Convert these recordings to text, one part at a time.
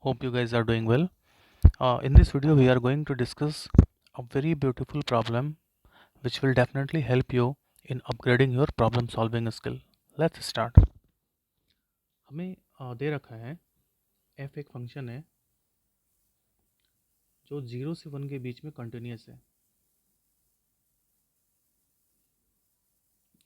Hope you guys are doing well. In this video, we are going to discuss a very beautiful problem which will definitely help you in upgrading your problem solving skill. Let's start. हमें दे रखा है f एक function है जो 0 से 1 के बीच में कंटिन्यूस है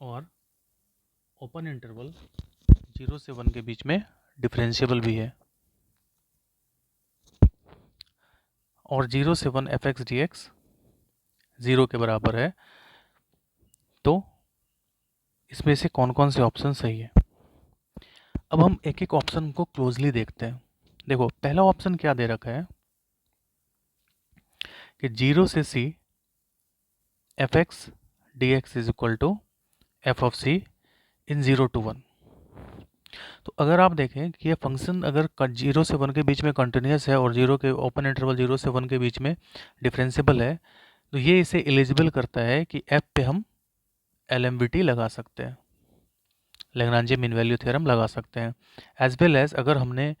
और ओपन इंटरवल 0 से 1 के बीच में डिफरेंशिएबल भी है और 0 से 1 एफ एक्स डी एक्स 0 के बराबर है। तो इसमें से कौन कौन से ऑप्शन सही है। अब हम एक एक ऑप्शन को क्लोजली देखते हैं। देखो, पहला ऑप्शन क्या दे रखा है कि 0 से c F X D X is equal to F of C in 0 to 1। तो अगर आप देखें कि ये फंक्शन अगर 0 से 1 के बीच में कंटिन्यूस है और 0 के ओपन इंटरवल 0 से 1 के बीच में डिफरेंशिएबल है, तो ये इसे एलिजिबल करता है कि f पे हम LMVT लगा सकते हैं, लैग्रांजे मीन वैल्यू थ्योरम लगा सकते हैं। एज वेल एज अगर हमने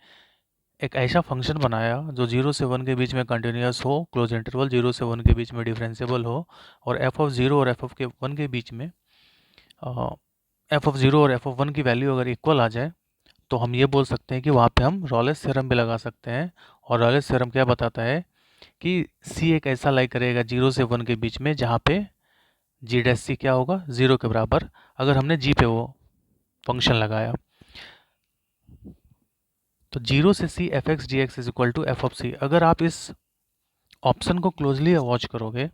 एक ऐसा फंक्शन बनाया जो 0 से 1 के बीच में कंटिन्यूस हो, क्लोज इंटरवल 0 से 1 के बीच में डिफरेंशिएबल हो और f ऑफ 0 और f ऑफ 1 के बीच में f ऑफ 0 और f ऑफ 1 की वैल्यू अगर इक्वल आ जाए, तो हम ये बोल सकते हैं कि वहाँ पे हम रॉलेस थ्योरम भी लगा सकते हैं। और रॉलेस थ्योरम क्या बताता है कि c एक ऐसा लाई करेगा 0 से 1 के बीच में जहाँ पे g डैश c क्या होगा, 0 के बराबर, अगर हमने g पे वो फंक्शन लगाया। तो 0 से c F X D X is equal to F of C. अगर आप इस ऑप्शन को क्लोजली वॉच करोगे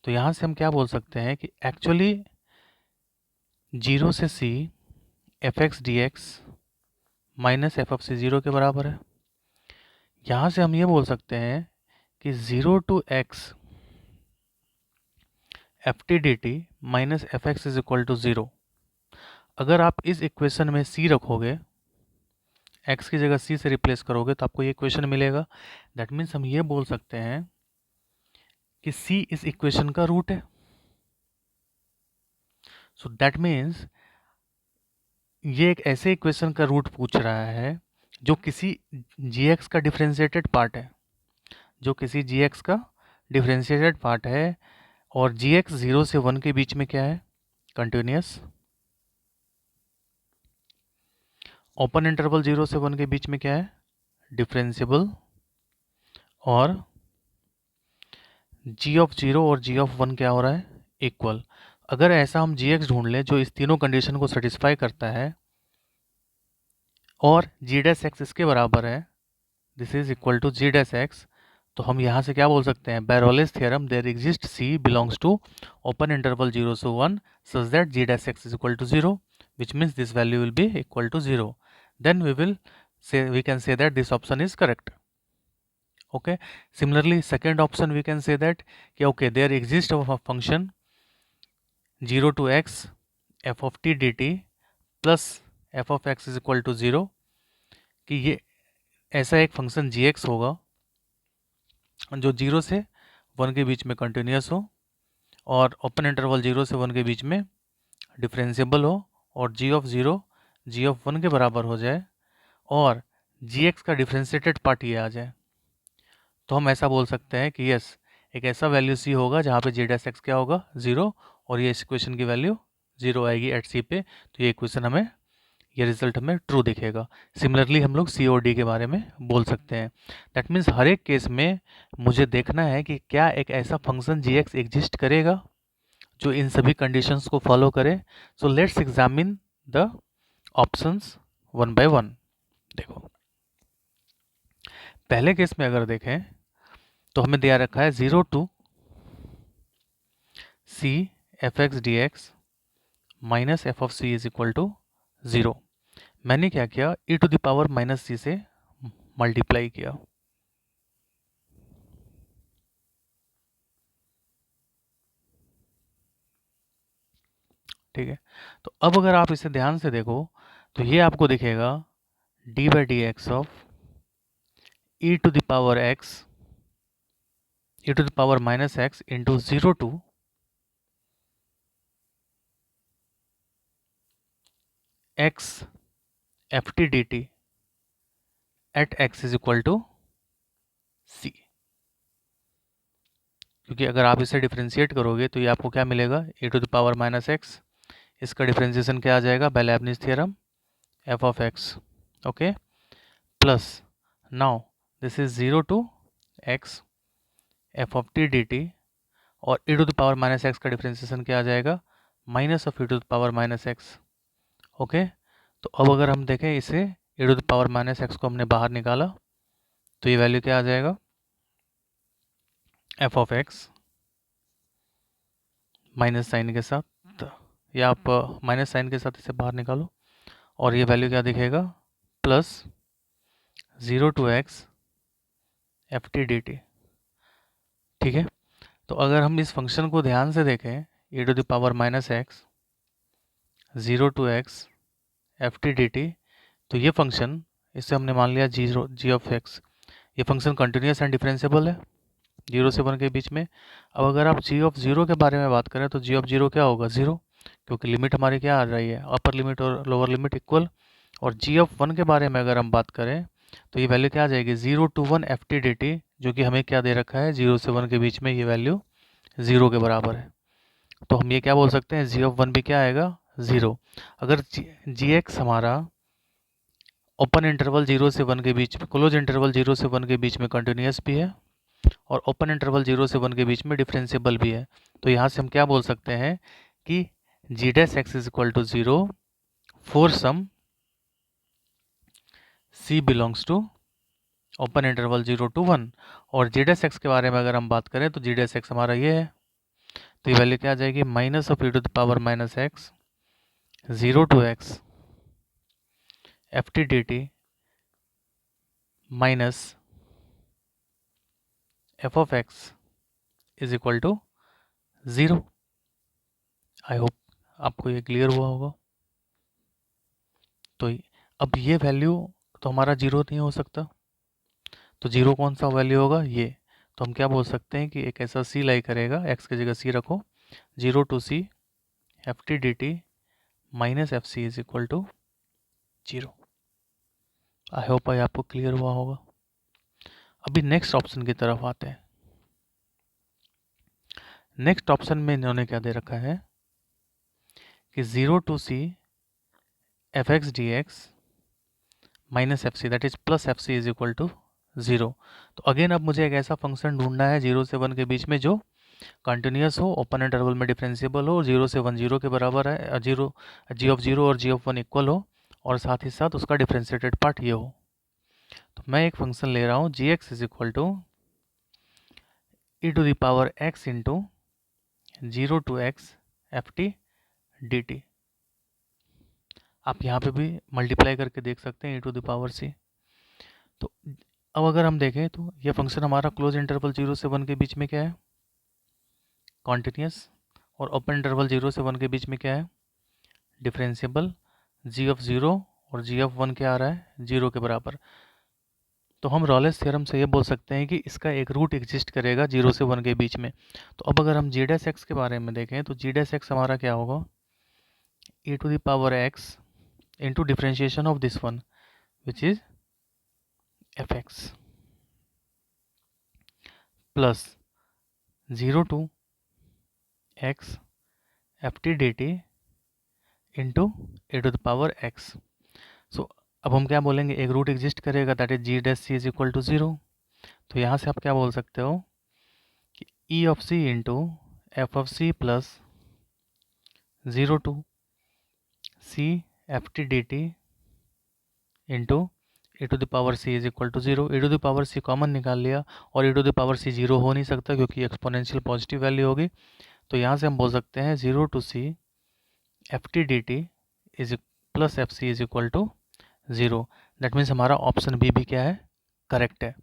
तो यहाँ से हम क्या बोल सकते हैं कि एक्चुअली 0 से c F X D X minus F of C 0 के बराबर है। यहाँ से हम ये बोल सकते हैं कि 0 to x F T D T minus F X is equal to 0। अगर आप इस इक्वेशन में c रखोगे, x की जगह c से रिप्लेस करोगे तो आपको ये इक्वेशन मिलेगा। दैट मीन्स हम ये बोल सकते हैं कि c इस इक्वेशन का रूट है। सो दैट मीन्स ये एक ऐसे इक्वेशन का रूट पूछ रहा है जो किसी gx का डिफरेंशिएटेड पार्ट है, जो किसी gx का डिफरेंशिएटेड पार्ट है। और gx 0 से 1 के बीच में क्या है, कंटिन्यूस। ओपन इंटरवल 0 से 1 के बीच में क्या है, डिफरेंशिएबल। और g ऑफ 0 और g ऑफ 1 क्या हो रहा है, इक्वल। अगर ऐसा हम gx ढूंढ लें जो इस तीनों कंडीशन को सेटिस्फाई करता है और g डैश x इसके बराबर है, this is equal to g dash x, तो हम यहाँ से क्या बोल सकते हैं, by Rolle's theorem there exist c belongs to open interval 0 से 1 such that g dash x is equal to 0, which means this value will be equal to 0. Then we can say that this option is correct. Okay. Similarly, second option we can say that okay, there exists a function 0 to x f of t dt plus f of x is equal to 0, कि ये ऐसा एक function gx होगा जो 0 से 1 के बीच में कंटिन्यूस हो और ओपन इंटरवल 0 से 1 के बीच में डिफरेंशिएबल हो और g ऑफ 0 g ऑफ 1 के बराबर हो जाए और gx का डिफरेंशिएटेड पार्ट ये आ जाए, तो हम ऐसा बोल सकते हैं कि यस, एक ऐसा वैल्यू c होगा जहाँ पे g डैश x क्या होगा, 0, और ये इस इक्वेशन की वैल्यू 0 आएगी एट c पे। तो ये इक्वेशन हमें, ये रिजल्ट हमें ट्रू दिखेगा। सिमिलरली हम लोग सी और डी के बारे में बोल सकते हैं। दैट मीन्स हर एक केस में मुझे देखना है कि क्या एक ऐसा फंक्शन जी एक्स एग्जिस्ट करेगा जो इन सभी कंडीशंस को फॉलो करे। So let's examine the options one by one. देखो, पहले केस में अगर देखें तो हमें दिया रखा है 0 to C F X D X minus F of C is equal to 0। मैंने क्या किया, e to the power minus C से मल्टीप्लाई किया। ठीक है, तो अब अगर आप इसे ध्यान से देखो तो ये आपको दिखेगा D by D X of E to the power X, E to the power minus x into 0 to x F T D T at X is equal to C, क्योंकि अगर आप इसे डिफ्रेंशिएट करोगे तो ये आपको क्या मिलेगा, E to the power minus X, इसका डिफ्रेंशिएशन क्या आ जाएगा, by Leibniz theorem, F of X, okay, plus now this is 0 to x F of T D T, और e to the power minus x का differentiation क्या आ जाएगा, minus of e to the power minus x, okay. तो अब अगर हम देखें इसे, e to the power minus x को हमने बाहर निकाला तो ये वैल्यू क्या आ जाएगा, F of X minus sign के साथ, या आप माइनस साइन के साथ इसे बाहर निकालो, और ये वैल्यू क्या दिखेगा, plus 0 to x F T D T, ठीक है। तो अगर हम इस फंक्शन को ध्यान से देखें, e to the power minus X 0 to x F T D T, तो ये फंक्शन, इससे हमने मान लिया जी ऑफ एक्स, ये फंक्शन कंटिन्यूस एंड डिफरेंशिएबल है 0 से 1 के बीच में। अब अगर आप जी ऑफ 0 के बारे में बात करें तो जी ऑफ 0 क्या होगा, 0, क्योंकि लिमिट हमारी क्या आ रही है, अपर लिमिट और लोअर लिमिट इक्वल। और जी ऑफ 1 के बारे में अगर हम बात करें तो ये वैल्यू क्या आ जाएगी, 0 to 1 F T D T, जो कि हमें क्या दे रखा है, 0 से 1 के बीच में ये वैल्यू 0 के बराबर है। तो हम ये क्या बोल सकते हैं, जी ऑफ 1 भी क्या आएगा, 0। अगर जी एक्स हमारा ओपन इंटरवल 0 से 1 के बीच में, क्लोज इंटरवल 0 से 1 के बीच में कंटिन्यूस भी है, और ओपन इंटरवल 0 से 1 के बीच में डिफरेंशिएबल भी है, तो यहाँ से हम क्या बोल सकते हैं कि G dash X is equal to 0 for some C belongs to open interval 0 to 1। और जी डैश एक्स के बारे में अगर हम बात करें तो जी डैश एक्स हमारा ये है, तो ये वैल्यू क्या आ जाएगी, minus of e to the power minus X 0 to x F T D T minus F of X is equal to 0। I hope आपको ये क्लियर हुआ होगा। तो अब ये वैल्यू तो हमारा 0 नहीं हो सकता, तो 0 कौन सा वैल्यू होगा, ये। तो हम क्या बोल सकते हैं कि एक ऐसा सी लाई करेगा, एक्स की जगह सी रखो, 0 to C F T D T minus F C is equal to 0। I hope I आपको क्लियर हुआ होगा। अभी नेक्स्ट ऑप्शन की तरफ आते हैं। नेक्स्ट ऑप्शन में इन्होंने क्या दे रखा है कि 0 to C F X D X minus F C that is plus F C is equal to 0। तो अगेन अब मुझे एक ऐसा फंक्शन ढूंढना है 0 से 1 के बीच में जो कंटिन्यूस हो, ओपन इंटरवल में डिफरेंशिएबल हो, 0 से 1 0 के बराबर है, जीरो जी ऑफ 0 और जी ऑफ 1 इक्वल हो, और साथ ही साथ उसका डिफरेंशिएटेड पार्ट ये हो। तो मैं एक फंक्शन ले रहा हूँ G x is equal to E to the power X into 0 to x F T D T. आप यहाँ पे भी मल्टीप्लाई करके देख सकते हैं E to the power C. तो अब अगर हम देखें तो ये फंक्शन हमारा क्लोज इंटरवल 0 से 1 के बीच में क्या है, कॉन्टिन्यूस, और ओपन इंटरवल 0 से 1 के बीच में क्या है, डिफरेंशिएबल। जी ऑफ 0 और जी ऑफ 1 क्या आ रहा है, 0 के बराबर। तो हम रॉलेस थ्योरम से ये बोल सकते हैं कि इसका एक रूट एग्जिस्ट करेगा 0 से 1 के बीच में। तो अब अगर हम जी डैश एक्स के बारे में देखें तो जी डैश एक्स हमारा क्या होगा, e to the power X into differentiation of this one which is F x plus 0 to x F T D T into A to the power X. So अब हम क्या बोलेंगे, एक रूट एग्जिस्ट करेगा that is G dash C is equal to 0। तो यहाँ से आप क्या बोल सकते हो कि E of C into F of C plus 0 to C F T D T into A to the power C is equal to 0। A to the power C common निकाल लिया, और A to the power C 0 हो नहीं सकता क्योंकि exponential positive value होगी। तो यहाँ से हम बोल सकते हैं 0 to C F T D T is plus F C is equal to 0। That means हमारा ऑप्शन बी भी क्या है, करेक्ट है।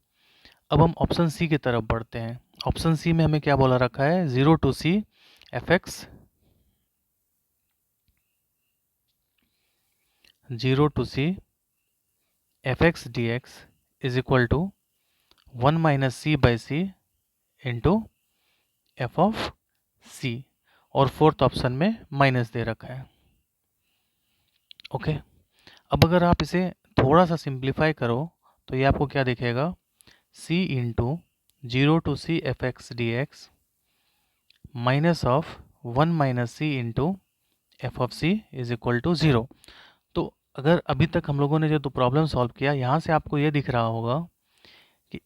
अब हम ऑप्शन सी की तरफ बढ़ते हैं। ऑप्शन सी में हमें क्या बोला रखा है, 0 to C F X 0 to C F X D X is equal to 1 minus C by C into F of C, और फोर्थ ऑप्शन में माइनस दे रखा है, ओके। अब अगर आप इसे थोड़ा सा सिंप्लीफाई करो तो ये आपको क्या दिखेगा, c into 0 to c F X D X minus of 1 minus C into F of C is equal to 0। तो अगर अभी तक हम लोगों ने जो प्रॉब्लम सॉल्व किया, यहाँ से आपको ये दिख रहा होगा कि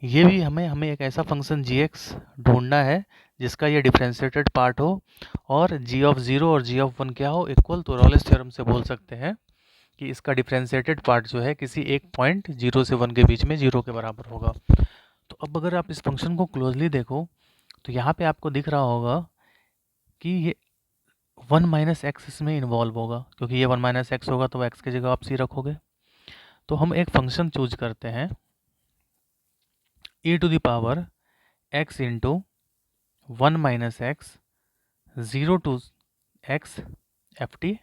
ये भी हमें एक ऐसा फंक्शन जी एक्स ढूंढना है जिसका ये डिफ्रेंशिएटेड पार्ट हो और जी ऑफ 0 और जी ऑफ 1 क्या हो, इक्वल। तो रॉलेस थ्योरम से बोल सकते हैं कि इसका डिफ्रेंशिएटेड पार्ट जो है किसी एक पॉइंट 0 से 1 के बीच में 0 के बराबर होगा। तो अब अगर आप इस फंक्शन को क्लोजली देखो तो यहाँ पे आपको दिख रहा होगा कि ये 1 माइनस एक्स इसमें इन्वॉल्व होगा, क्योंकि ये 1 माइनस एक्स होगा तो एक्स की जगह आप सी रखोगे। तो हम एक फंक्शन चूज करते हैं e to the power x into 1 minus X 0 to x F T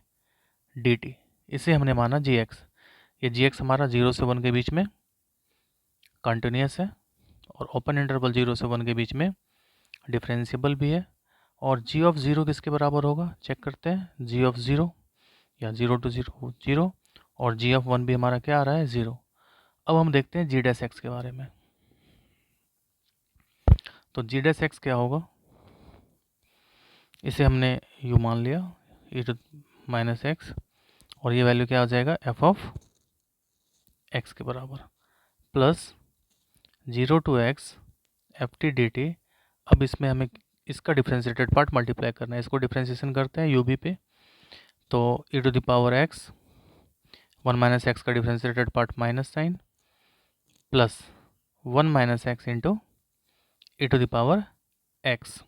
D T. इसे हमने माना जी एक्स। ये जी एक्स हमारा 0 से 1 के बीच में कंटिन्यूस है और ओपन इंटरवल 0 से 1 के बीच में डिफरेंशिएबल भी है। और जी ऑफ 0 किसके बराबर होगा, चेक करते हैं। जी ऑफ 0 या 0 टू 0 0 और जी ऑफ 1 भी हमारा क्या आ रहा है, 0। अब हम देखते हैं जी डैश एक्स के बारे में। तो जी डैश एक्स क्या होगा, इसे हमने यू मान लिया ई टू माइनस एक्स और ये वैल्यू क्या आ जाएगा, एफ ऑफ एक्स के बराबर plus 0 to x F T D T. अब इसमें हमें इसका डिफ्रेंशिएटेड पार्ट मल्टीप्लाई करना है, इसको डिफ्रेंशिएशन करते हैं यू बी पे। तो e to the power x 1 minus x का differentiated part minus sign plus 1 minus x into e to the power x.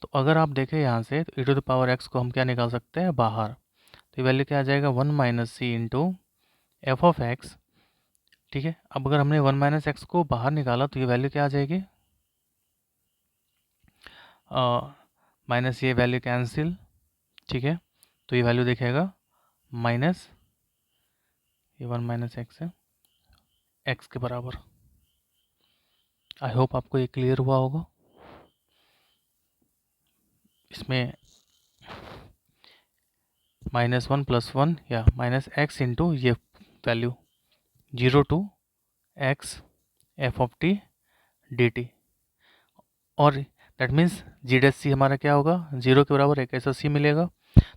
तो अगर आप देखें यहाँ से तो e to the power x को हम क्या निकाल सकते हैं, बाहर। तो ये वैल्यू क्या आ जाएगा, 1 minus C into F of X. ठीक है, अब अगर हमने 1 माइनस एक्स को बाहर निकाला तो ये वैल्यू क्या आ जाएगी, माइनस ये वैल्यू कैंसिल। ठीक है, तो ये वैल्यू दिखेगा माइनस ये 1 माइनस एक्स है एक्स के बराबर। आई होप आपको ये क्लियर हुआ होगा। इसमें -1 + 1 या माइनस एक्स इंटू ये value 0 to x F of T D T. और that means G dash C हमारा क्या होगा, 0 के बराबर एक ऐसा सी मिलेगा।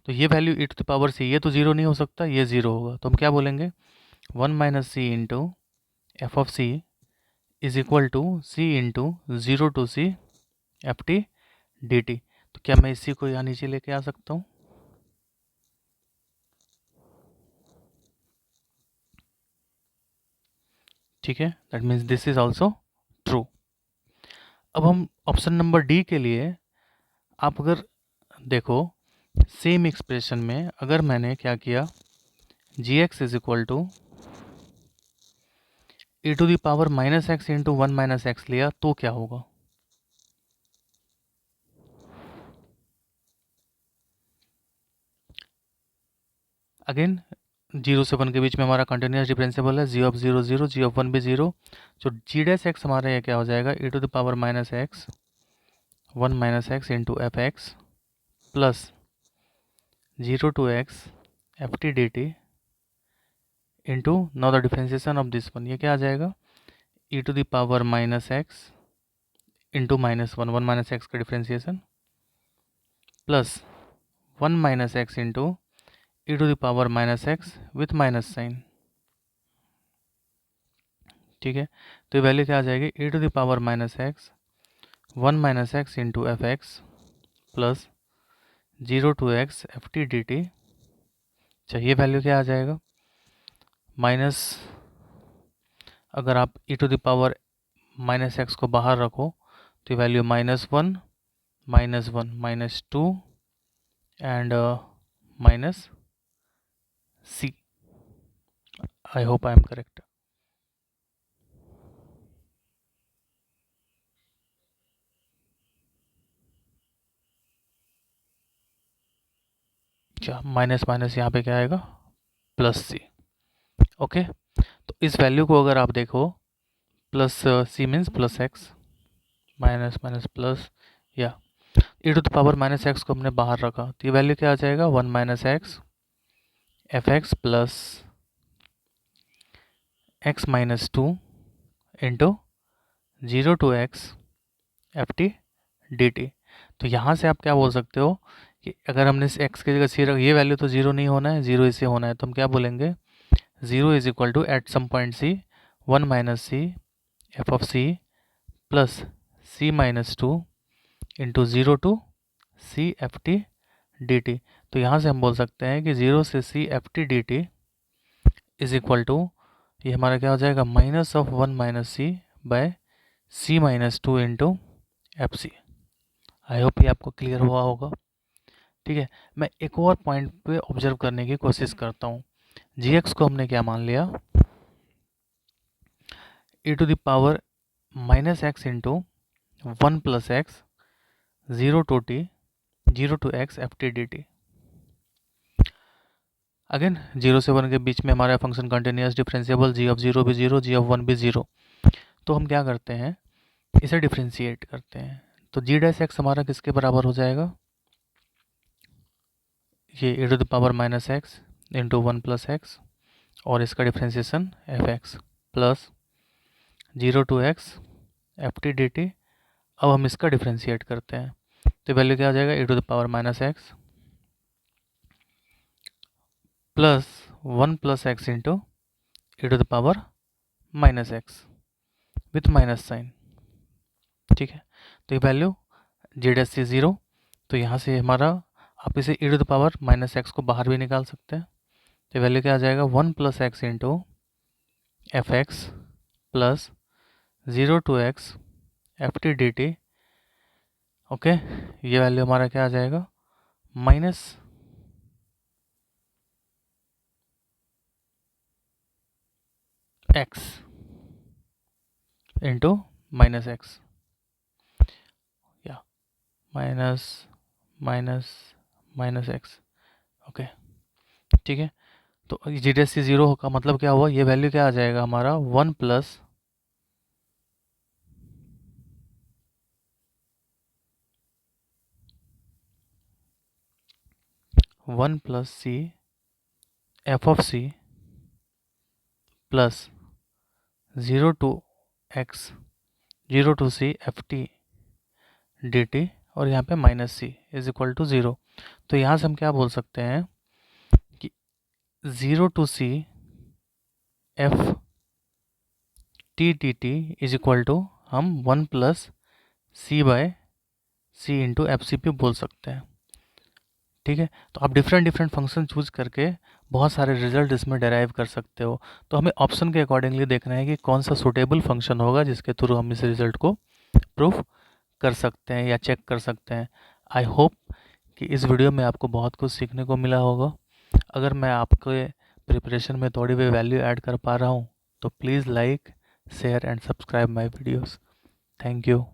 तो ये value e to the power c, ये तो 0 नहीं हो सकता, ये 0 होगा। तो हम क्या बोलेंगे, 1 minus C into F of C is equal to C into 0 to C F T D T. तो क्या मैं इसी को यहाँ नीचे लेके आ सकता हूँ, ठीक है। That means this is also true. अब हम ऑप्शन नंबर डी के लिए, आप अगर देखो सेम एक्सप्रेशन में अगर मैंने क्या किया, g x is equal to E to the power minus x into 1 minus x लिया तो क्या होगा, अगेन 0 से 1 के बीच में हमारा कंटिन्यूस डिफरेंशिएबल है, जी ऑफ 0 0 जी ऑफ 1 भी 0। जो जी डैश एक्स हमारे यहाँ क्या हो जाएगा, e to the power minus x 1 minus x into f x plus 0 to x F T D T into now the differentiation of this one, ये क्या आ जाएगा, e to the power minus x into -1 1 minus x का differentiation plus 1 minus x into e to the power minus x with minus sign. ठीक है, तो ये value क्या आ जाएगी, ई to the power minus x 1 minus x into f x plus 0 to x F T D t. चाहिए value क्या आ जाएगा, माइनस, अगर आप e to the power minus x को बाहर रखो तो value -1 -1 -2 and minus c. I hope I am correct. क्या माइनस माइनस यहाँ पे क्या आएगा, प्लस सी। ओके, तो इस वैल्यू को अगर आप देखो, plus c means plus x, minus minus plus, या e to the power minus x को हमने बाहर रखा तो ये वैल्यू क्या आ जाएगा, 1 minus X F x plus x minus 2 into 0 to x F T D T. तो यहाँ से आप क्या बोल सकते हो कि अगर हमने इस x की जगह सी रख, ये वैल्यू तो ज़ीरो नहीं होना है, ज़ीरो इसे होना है, तो हम क्या बोलेंगे, zero is equal to at some point C 1 minus C F of C plus C minus 2 into 0 to C F T D T. तो यहाँ से हम बोल सकते हैं कि 0 से C F T D T is equal to, ये हमारा क्या हो जाएगा, minus of 1 minus C by C minus 2 into F C. I hope ये आपको क्लियर हुआ होगा। ठीक है, मैं एक और पॉइंट पे ऑब्जर्व करने की कोशिश करता हूँ। जी एक्स को हमने क्या मान लिया, e to the power minus x into 1 plus X 0 to T 0 to x F T D T. Again 0 से 1 के बीच में हमारा function continuous differentiable, G of 0 भी 0, जी ऑफ 1 भी 0। तो हम क्या करते हैं, इसे डिफ्रेंशिएट करते हैं। तो जी डैश एक्स हमारा किसके बराबर हो जाएगा, ये e to the power minus x into 1 plus X और इसका differentiation F x plus 0 to x F T D T. अब हम इसका डिफ्रेंशिएट करते हैं, तो वैल्यू क्या आ जाएगा, e to the power minus X plus 1 plus x into e to the power minus x with minus sign. ठीक है, तो ये वैल्यू जेड एस सी 0, तो यहाँ से हमारा आप इसे e to the power minus x को बाहर भी निकाल सकते हैं। तो वैल्यू क्या आ जाएगा, 1 plus x into f x plus 0 to x F T D t. Okay, ये वैल्यू हमारा क्या आ जाएगा, minus x into minus x, या minus minus minus x. Okay, ठीक है, तो जी डी एस सी 0 का मतलब क्या हुआ, ये वैल्यू क्या आ जाएगा हमारा, 1 plus C F of C plus 0 to X 0 to C F T D T और यहाँ पे minus C is equal to 0। तो यहाँ से हम क्या बोल सकते हैं कि 0 to C F T D T is equal to हम 1 plus C by C into F C पे बोल सकते हैं। ठीक है, तो आप डिफरेंट डिफरेंट फंक्शन चूज करके बहुत सारे रिजल्ट इसमें डेराइव कर सकते हो। तो हमें ऑप्शन के अकॉर्डिंगली देखना है कि कौन सा सुटेबल फंक्शन होगा जिसके थ्रू हम इस रिजल्ट को प्रूफ कर सकते हैं या चेक कर सकते हैं। आई होप कि इस वीडियो में आपको बहुत कुछ सीखने को मिला होगा। अगर मैं आपके प्रिपरेशन में थोड़ी भी वैल्यू ऐड कर पा रहा हूँ तो please like share and subscribe my videos. Thank you.